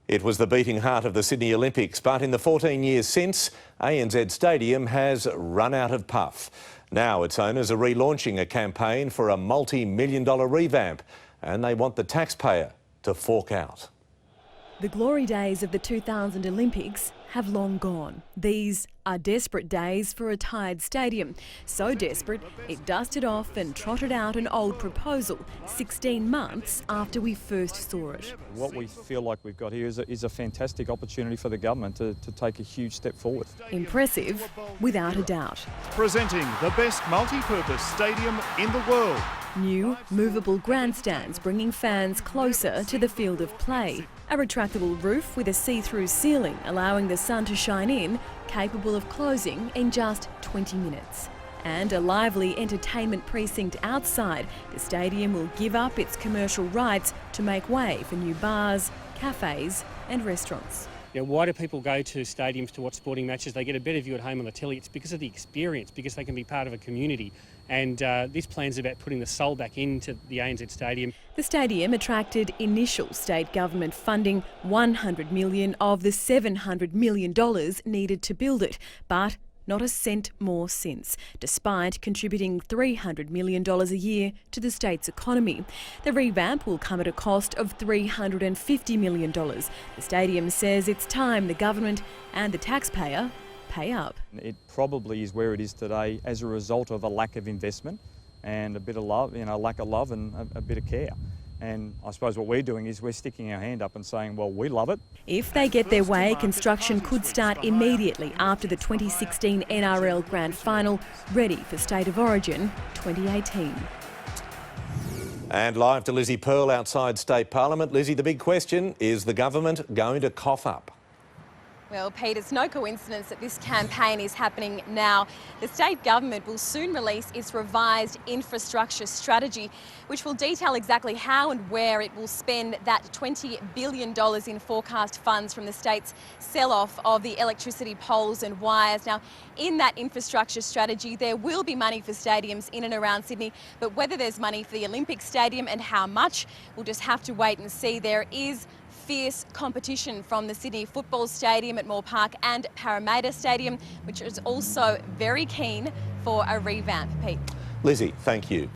It was the beating heart of the Sydney Olympics, but in the 14 years since, ANZ Stadium has run out of puff. Now its owners are relaunching a campaign for a multi-million-dollar revamp, and they want the taxpayer to fork out. The glory days of the 2000 Olympics have long gone. These are desperate days for a tired stadium. So desperate, it dusted off and trotted out an old proposal 16 months after we first saw it. What we feel like we've got here is a fantastic opportunity for the government to take a huge step forward. Impressive, without a doubt. Presenting the best multi-purpose stadium in the world. New, movable grandstands bringing fans closer to the field of play. A retractable roof with a see-through ceiling allowing the sun to shine in, capable of closing in just 20 minutes. And a lively entertainment precinct outside. The stadium will give up its commercial rights to make way for new bars, cafes and restaurants. You know, why do people go to stadiums to watch sporting matches? They get a better view at home on the telly. It's because of the experience, because they can be part of a community. And this plan's about putting the soul back into the ANZ Stadium. The stadium attracted initial state government funding, $100 million of the $700 million needed to build it, but not a cent more since, despite contributing $300 million a year to the state's economy. The revamp will come at a cost of $350 million. The stadium says it's time the government and the taxpayer pay up. It probably is where it is today as a result of a lack of investment and a bit of love, lack of love and a bit of care. And I suppose what we're doing is we're sticking our hand up and saying, well, we love it. If they get their way, construction could start immediately after the 2016 NRL Grand Final, ready for State of Origin 2018. And live to Lizzie Pearl outside State Parliament. Lizzie, the big question, is the government going to cough up? Well, Pete, it's no coincidence that this campaign is happening now. The state government will soon release its revised infrastructure strategy, which will detail exactly how and where it will spend that $20 billion in forecast funds from the state's sell-off of the electricity poles and wires. Now, in that infrastructure strategy, there will be money for stadiums in and around Sydney, but whether there's money for the Olympic Stadium and how much, we'll just have to wait and see. There is fierce competition from the Sydney Football Stadium at Moore Park and Parramatta Stadium, which is also very keen for a revamp, Pete. Lizzie, thank you.